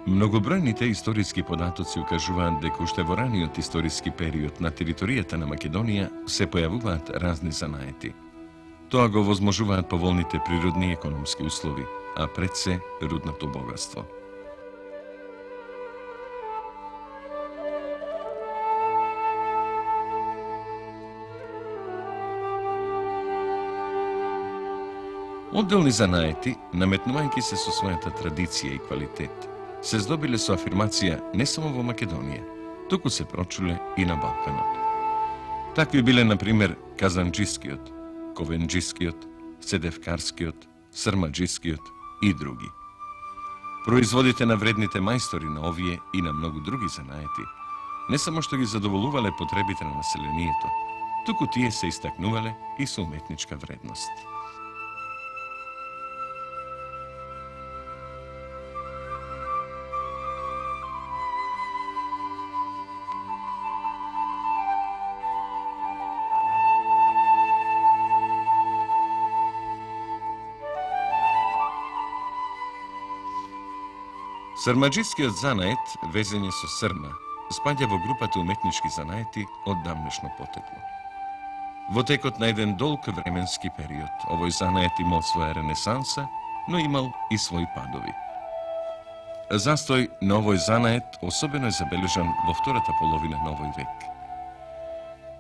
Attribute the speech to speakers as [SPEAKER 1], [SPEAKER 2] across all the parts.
[SPEAKER 1] Многобројните историски податоци укажуваат дека уште во раниот историски период на територијата на Македонија се појавуваат разни занаети. Тоа го возможуваат поволните природни и економски услови, а пред се рудното богатство. Одделни занаети, наметнувајќи се со својата традиција и квалитет, се здобиле со афирмација не само во Македонија, туку се прочуле и на Балканот. Такви биле, например, казанџискиот, ковенџискиот, седевкарскиот, срмаџискиот и други. Производите на вредните мајстори на овие и на многу други занаети, не само што ги задоволувале потребите на населението, туку тие се истакнувале и со уметничка вредност. Срмаџискиот занает, везење со срма, спаѓа во групата уметнички занаети од давнешно потекло. Во текот на еден долг временски период, овој занает имал своја ренесанса, но имал и своји падови. Застој на овој занает особено е забележан во втората половина на овој век.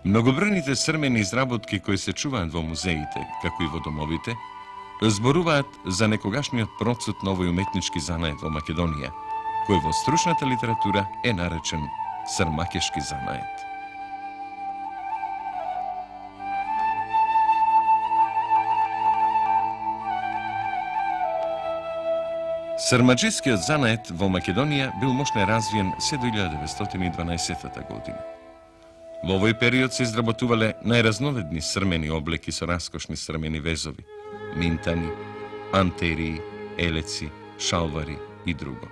[SPEAKER 1] Многобројните срмени изработки кои се чуваат во музеите, како и во домовите, зборуваат за некогашниот процут на овој уметнички занает во Македонија, кој во стручната литература е наречен срмакешки занает. Срмаџискиот занает во Македонија бил мощно развиен се до 1912 година. Во овој период се изработувале најразновидни срмени облеки со раскошни срмени везови, минтани, антерии, елеци, шалвари и друго.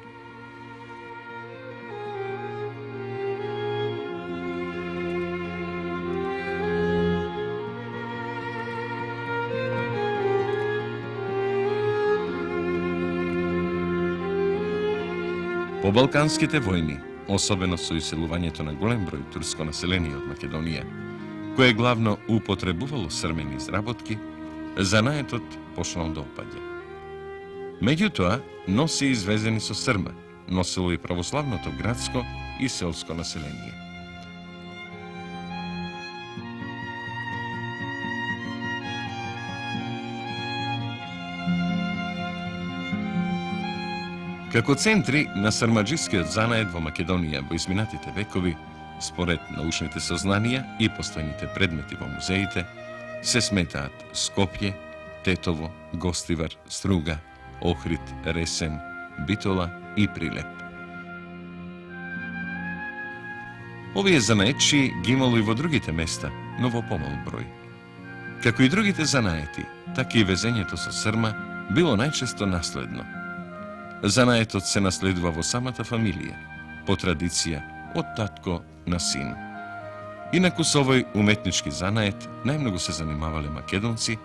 [SPEAKER 1] По Балканските војни, особено со иселувањето на голем број турско население од Македонија, кое главно употребувало срмени изработки, занаетот почнал да опаѓа. Меѓутоа, носи извезени со срма, носило и православното градско и селско население. Како центри на срмаџискиот занает во Македонија во изминатите векови, според научните сознанија и постојните предмети во музеите, се сметаат Скопје, Тетово, Гостивар, Струга, Охрид, Ресен, Битола и Прилеп. Овие занаетчи ги имало и во другите места, но во помал број. Како и другите занаети, така и везењето со срма било најчесто наследно. Занаетот се наследува во самата фамилија, по традиција, од татко на син. Инаку со овој уметнички занает најмногу се занимавале македонци,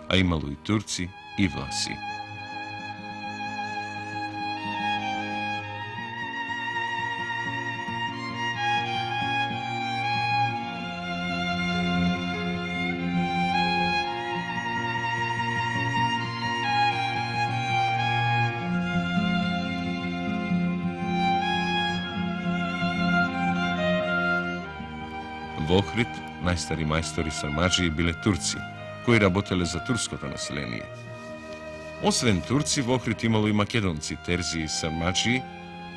[SPEAKER 1] а имало и турци и власи. Во Охрид, најстари мајстори срмаџии биле турци, кои работеле за турското население. Освен турци, во Охрид имало и македонци, терзи и срмаџии,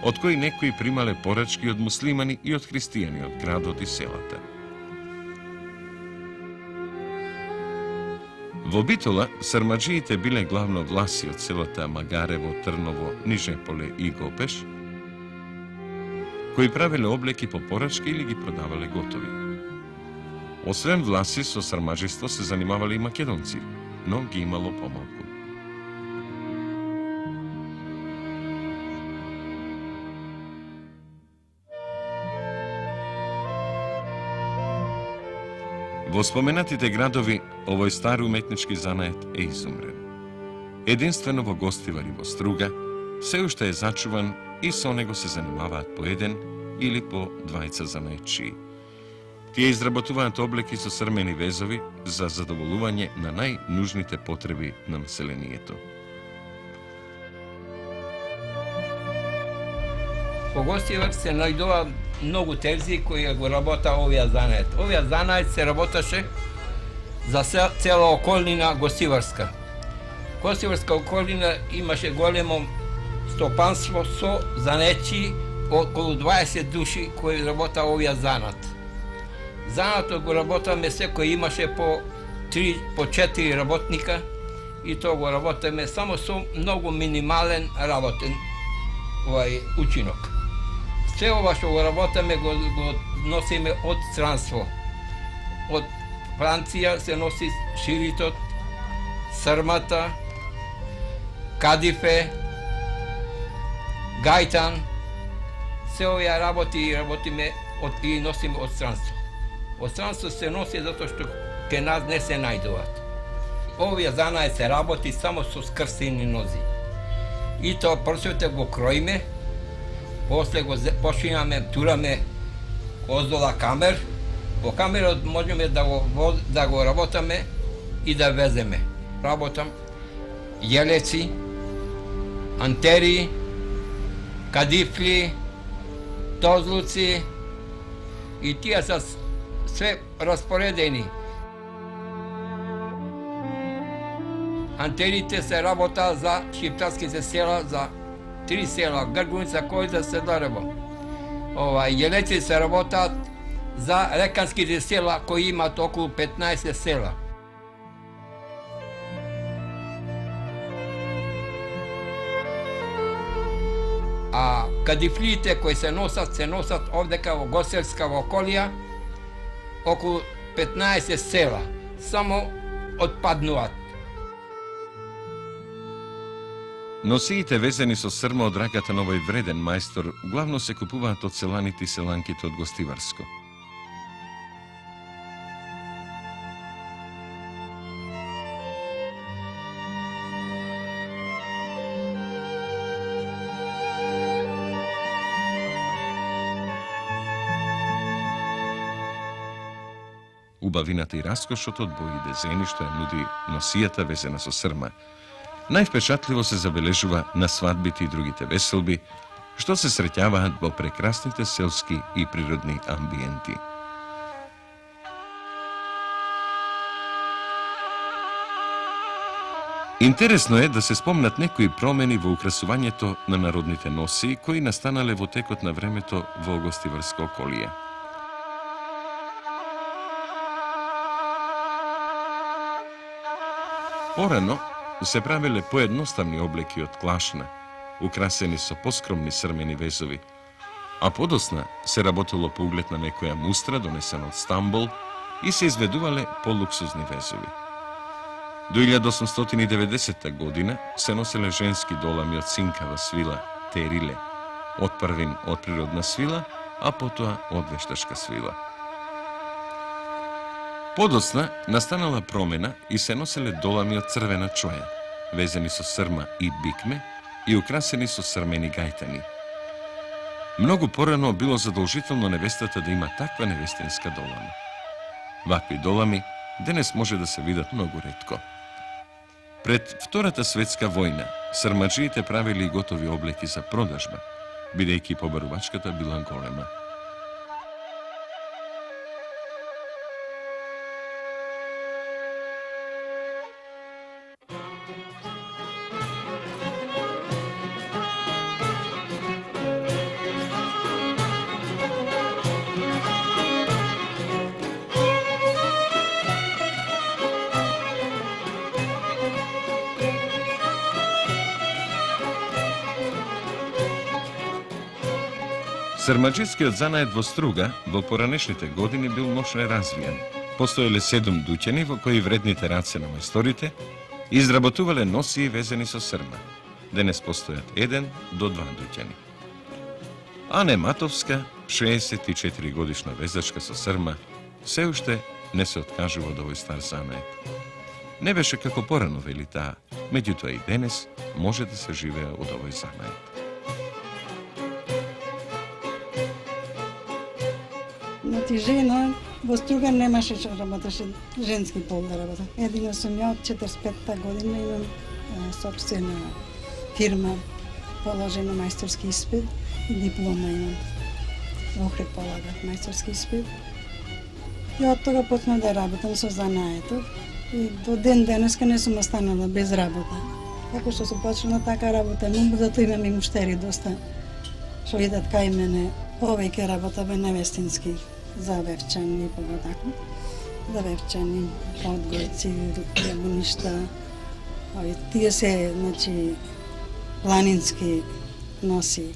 [SPEAKER 1] од кои некои примале порачки од муслимани и од христијани од градот и селата. Во Битола, срмаџиите биле главно власи од селата Магарево, Трново, Нижеполе и Гопеш, кои правеле облеки по порачки или ги продавале готови. Освен власи, со срмаџиство се занимавале и македонци, но ги имало помалку. Во споменатите градови, овој стар уметнички занает е изумрен. Единствено во Гостивар и во Струга, се уште е зачуван и со него се занимаваат по еден или по двајца занаетчии. Тие изработуваат облеки со срмени везови за задоволување на најнужните потреби на населението.
[SPEAKER 2] По Гостивар се најдува многу терзи кои го работа овија занает. Овија занает се работаше за цела околнина Гостиварска. Гостиварска околнина имаше големо стопанство со занечи, околу 20 души кои работа овија занат. Занатот го работаме секој имаше по 4 работника и тоа го работаме само со многу минимален работен учинок. Се ова што го работаме го носиме од странство. Од Франција се носи ширитот, срмата, кадифе, гајтан. Се овие работи работиме и носиме од странство. Од странство се носи затоа што ке нас не се најдуваат. Овие занае се работи само со скрстени нози. И тоа прсите го кроиме, после го починаме, тураме оздола камер. По камерот можеме да го работаме и да веземе. Работам јелеци, антери, кадифли, тозлуци и тие се све распоредени. Антерите се работа за шиптарските села, за 3 села, Гргуница, Којза, Седларево. Јелеци се работаат за реканските села кои имаат околу 15 села. А кадифлиите кои се носат овдека во Гостиварска околија, околу 15 села, само отпаднуваат.
[SPEAKER 1] Носиите везени со срма од раката на овој вреден мајстор главно се купуваат од селаните и селанките од Гостиварско. Убавината и раскошот од боите зени што ја нуди носијата везена со срма највпечатливо се забележува на свадбите и другите веселби, што се среќаваат во прекрасните селски и природни амбиенти. Интересно е да се спомнат некои промени во украсувањето на народните носи кои настанале во текот на времето во Гостиварско околие. Порано се правеле поедноставни облеки од клашна, украсени со поскромни срмени везови, а подосна се работело по углед на некоја мустра донесена од Стамбул и се изведувале полуксузни везови. До 1890 година се носеле женски долами од синкава свила, териле, отпрвин од природна свила, а потоа од вештачка свила. Подосна настанала промена и се носеле долами од црвена чоја, везени со срма и бикме и украсени со срмени гајтани. Многу порано било задолжително невестата да има таква невестинска долама. Вакви долами денес може да се видат многу ретко. Пред Втората светска војна, срмаджиите правили и готови облеки за продажба, бидејќи побарувачката била голема. Срмаджискиот занает во Струга во поранешните години бил мощно развиен. Постоеле 7 дуќани во кои вредните раце на мајсторите изработувале носи везени со срма. Денес постојат 1 до 2 дуќани. Ане Матовска, 64 годишна везачка со срма, се уште не се откажува од овој стар занает. Не беше како порано, вели таа, Меѓутоа и денес може да се живее од овој занает.
[SPEAKER 3] Значи, жена во Стругар немаше што работеше женски пол да работа. Едино сум ја од 45-та година имам собствена фирма, положено мајсторски испит и диплома имам. Во Охрид полагав мајсторски испит. И од тога почнав да работам со занаетот и до ден денеска не сум останала без работа. Како што се почна така работа, но затоа имам и муштери доста што идат кај мене. Повеќе работаме невестински за вевчани и поготако. За вевчани, подгорци, јабуништа. Тие се, значи, планински носи,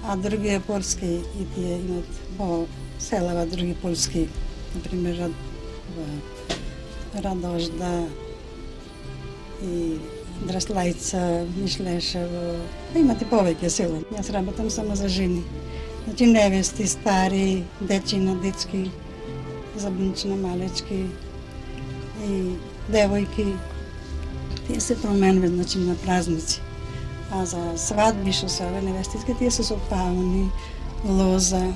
[SPEAKER 3] а други е полски и тие имат по селава други полски, например Радожда и Драслајца, Мишлешево. Имате повеќе села. Јас работам само за жени. Значи невести, стари, дечина, детски, забунчина, малечки и девојки. Тие се променуват, значи, на празници. А за свадби, што се ове невеститски, тие се со пауни, лоза,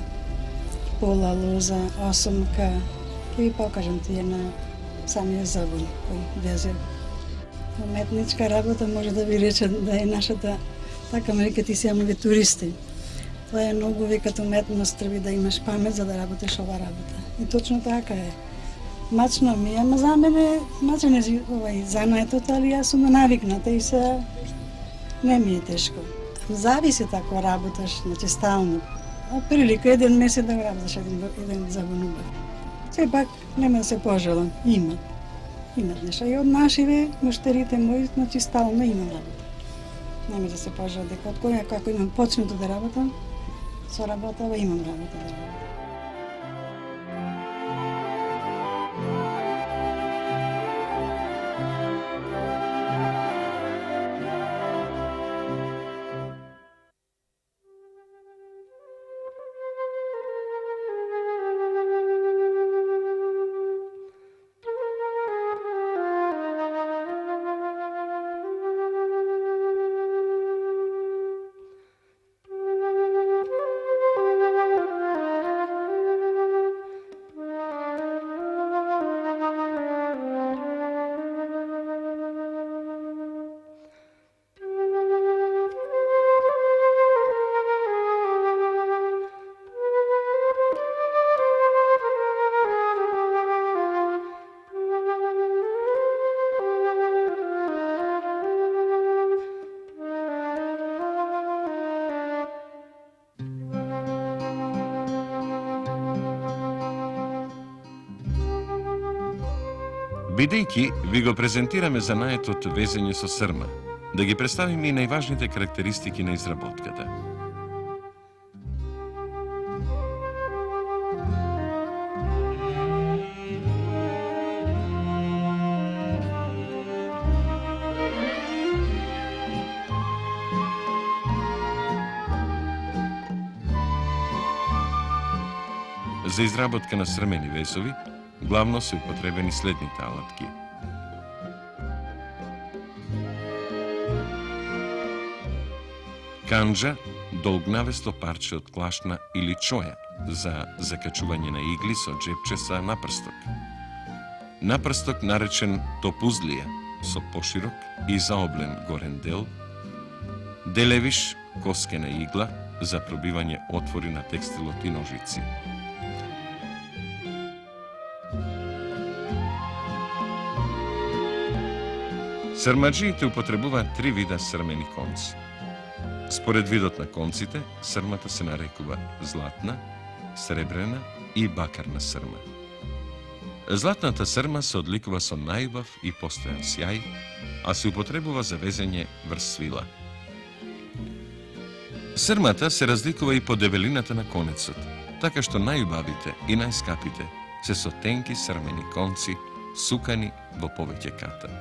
[SPEAKER 3] пола лоза, осумка. Ке ви покажам тие на самиот забун кој везе. Уметничка работа може да ви рече да е нашата, така ме вика, ти си амови туристи. Тоа е многу викат уметност, треба да имаш памет за да работиш ова работа. И точно така е. Мачно ми е, ама за мене мачен е занаетот, али јас сум навикната и се не ми е тешко. Зависи ако работаш, значи стално. А прилика еден месец да работаш еден забунубар. Сепак нема да се пожелам, имат нешто. И од нашиве, муштерите мои, значи стално имам работа. Нема да се пожелам дека од која како имам почнато да работам, со работава имам работа да работам.
[SPEAKER 1] Бидејќи ви го презентираме занаетот везење со срма, да ги представиме и најважните карактеристики на изработката. За изработка на срмени весови главно се употребени следните алатки. Канџа, долгнавесто парче од клашна или чоја за закачување на игли со джепче са напрсток. Напрсток наречен топузлија со поширок и заоблен горен дел. Делевиш, коскена игла за пробивање отвори на текстилот и ножици. Срмаджиите употребуваат три вида срмени конци. Според видот на конците, срмата се нарекува златна, сребрена и бакарна срма. Златната срма се одликува со најубав и постојан сјај, а се употребува за везење врз свила. Срмата се разликува и по дебелината на конецот, така што најубавите и најскапите се со тенки срмени конци, сукани во повеќе ката.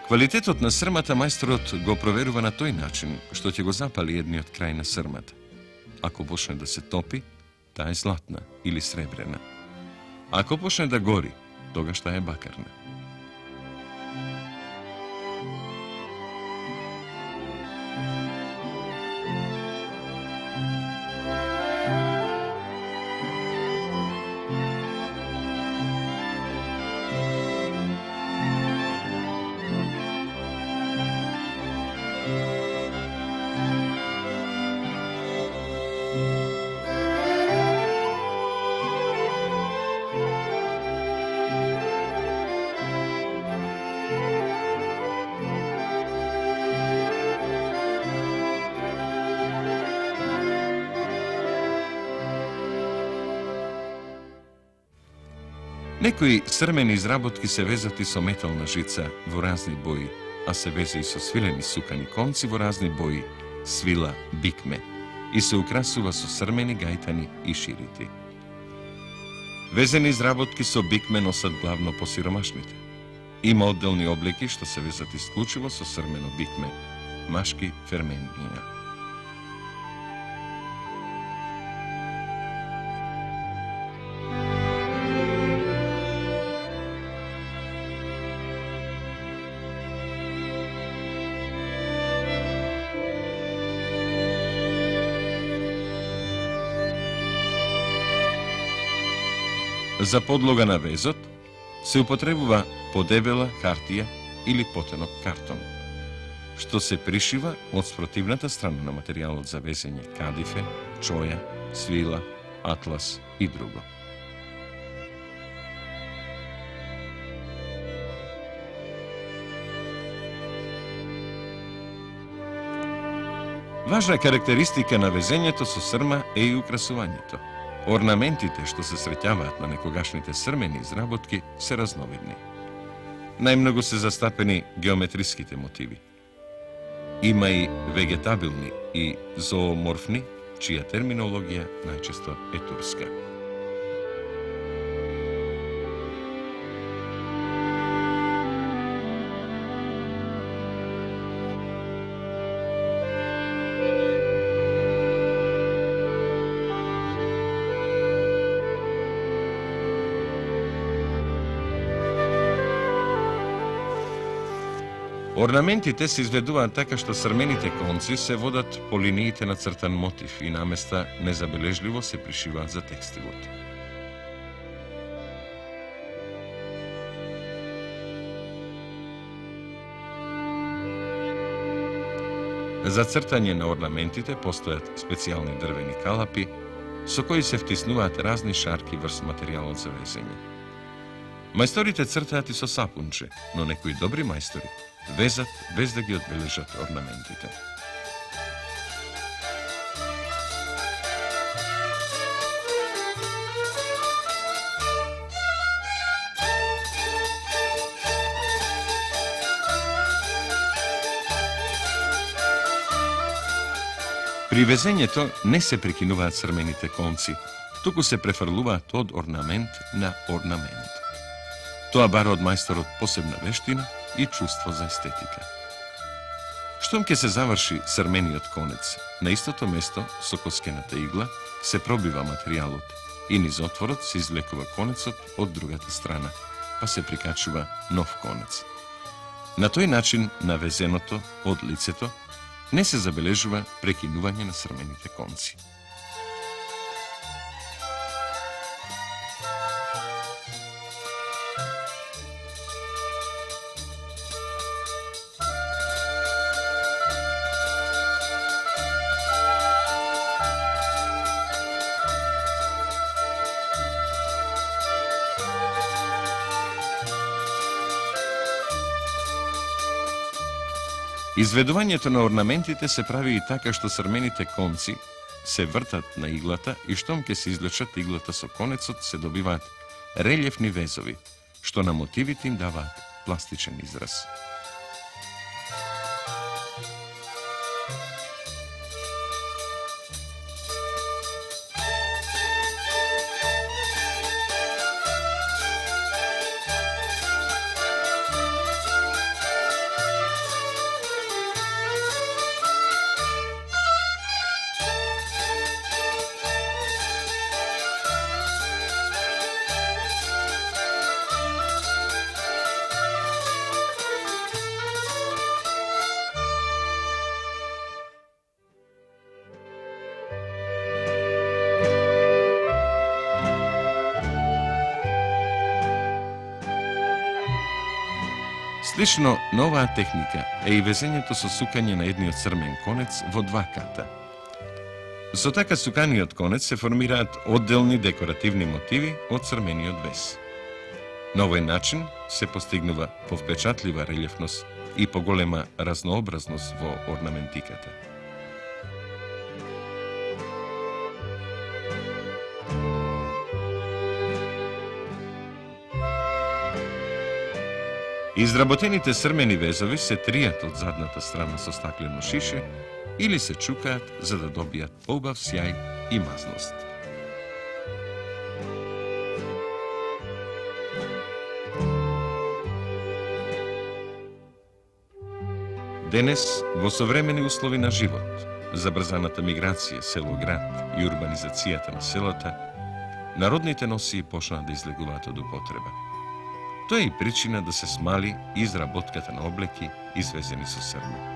[SPEAKER 1] Квалитетот на срмата мајсторот го проверува на тој начин што ќе го запали едниот крај на срмата. Ако почне да се топи, таа е златна или сребрена. Ако почне да гори, тогаш таа е бакарна. Некои срмени изработки се везати со метална жица во разни бои, а се везе и со свилени сукани конци во разни бои, свила бикме, и се украсува со срмени гајтани и ширити. Везени изработки со бикме носат главно посиромашните. Има одделни облеки што се везат исклучиво со срмено бикме, машки ферментнија. За подлога на везот се употребува подебела хартија или потенок картон, што се пришива од спротивната страна на материјалот за везење кадифе, чоја, свила, атлас и друго. Важна карактеристика на везењето со срма е и украсувањето. Орнаментите што се среќаваат на некогашните срмени изработки се разновидни. Најмногу се застапени геометриските мотиви. Има и вегетабилни и зооморфни, чија терминологија најчесто е турска. Орнаментите се изведуваат така што срмените конци се водат по линиите на цртан мотив и наместа незабележливо се пришиваат за текстилот. За цртање на орнаментите постојат специјални дрвени калапи со кои се втиснуваат разни шарки врз материјалот за везење. Мајсторите цртаат и со сапунче, но некои добри мајстори везат без да ги одбележат орнаментите. При везењето не се прекинуваат срмените конци, туку се префрлуваат од орнамент на орнамент. Тоа бара од мајсторот посебна вештина и чувство за естетика. Штом ќе се заврши срмениот конец, на истото место со коскената игла се пробива материјалот и низ отворот се извлекува конецот од другата страна, па се прикачува нов конец. На тој начин на везеното од лицето не се забележува прекинување на срмените конци. Изведувањето на орнаментите се прави и така што срмените конци се вртат на иглата и штом ќе се извлечат иглата со конецот се добиваат релјефни везови, што на мотивите им даваат пластичен израз. Слично на оваа техника е и везењето со сукање на едниот црмен конец во два ката. Со така суканиот конец се формираат одделни декоративни мотиви од црмениот вез. На овој начин се постигнува повпечатлива релјефност и поголема разнообразност во орнаментиката. Изработените срмени везови се тријат од задната страна со стаклено шише или се чукаат за да добијат поубав сјај и мазност. Денес, во современи услови на живот, забрзаната миграција село-град и урбанизацијата на селата, народните носии почнаа да излегуваат од употреба. Тоа е и причина да се смали изработката на облеки извезени со срма.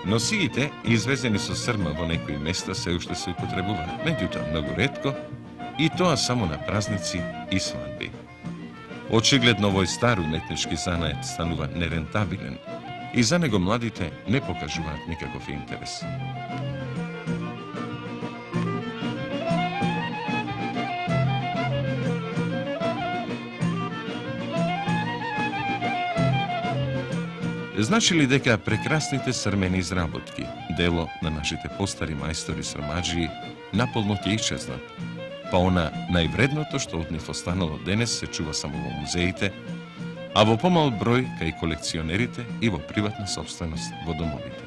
[SPEAKER 1] Носиите, извезени со срма во некои места, се уште се употребуваат, меѓутоа многу ретко, и тоа само на празници и свадби. Очигледно овој стар уметнички занает станува нерентабилен и за него младите не покажуваат никаков интерес. Значи ли дека прекрасните срмени изработки, дело на нашите постари мајстори срмаџии, наполно ќе исчезнат, па она највредното што од нив останало денес се чува само во музеите, а во помал број кај колекционерите и во приватна собственост во домовите.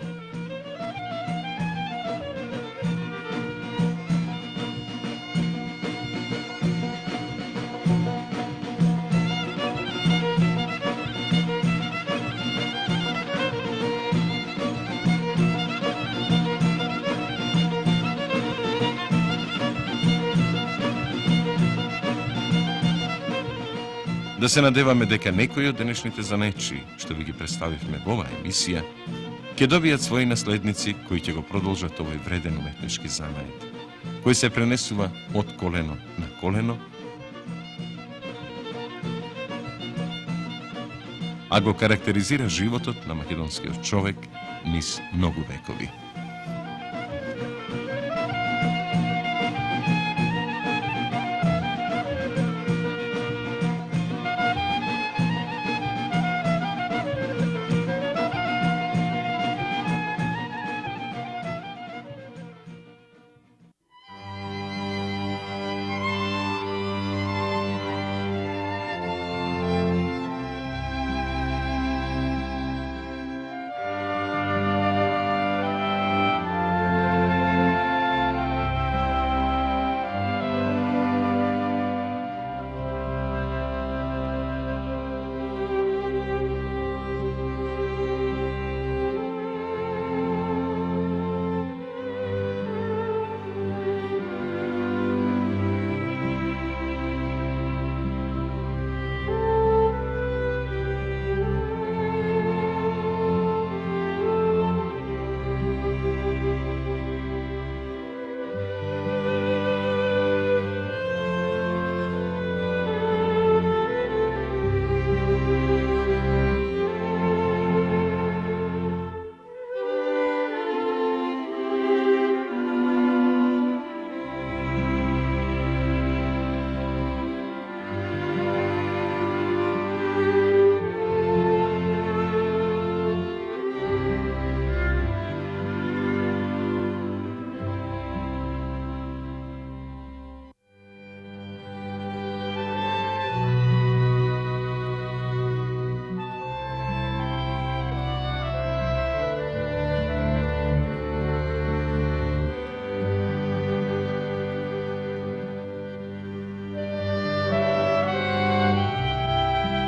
[SPEAKER 1] Да се надеваме дека некои од денешните занечи, што ви ги представивме во оваа емисија, ќе добијат своји наследници кои ќе го продолжат овој вреден уметнички занает, кој се пренесува од колено на колено, а го карактеризира животот на македонскиот човек низ многу векови.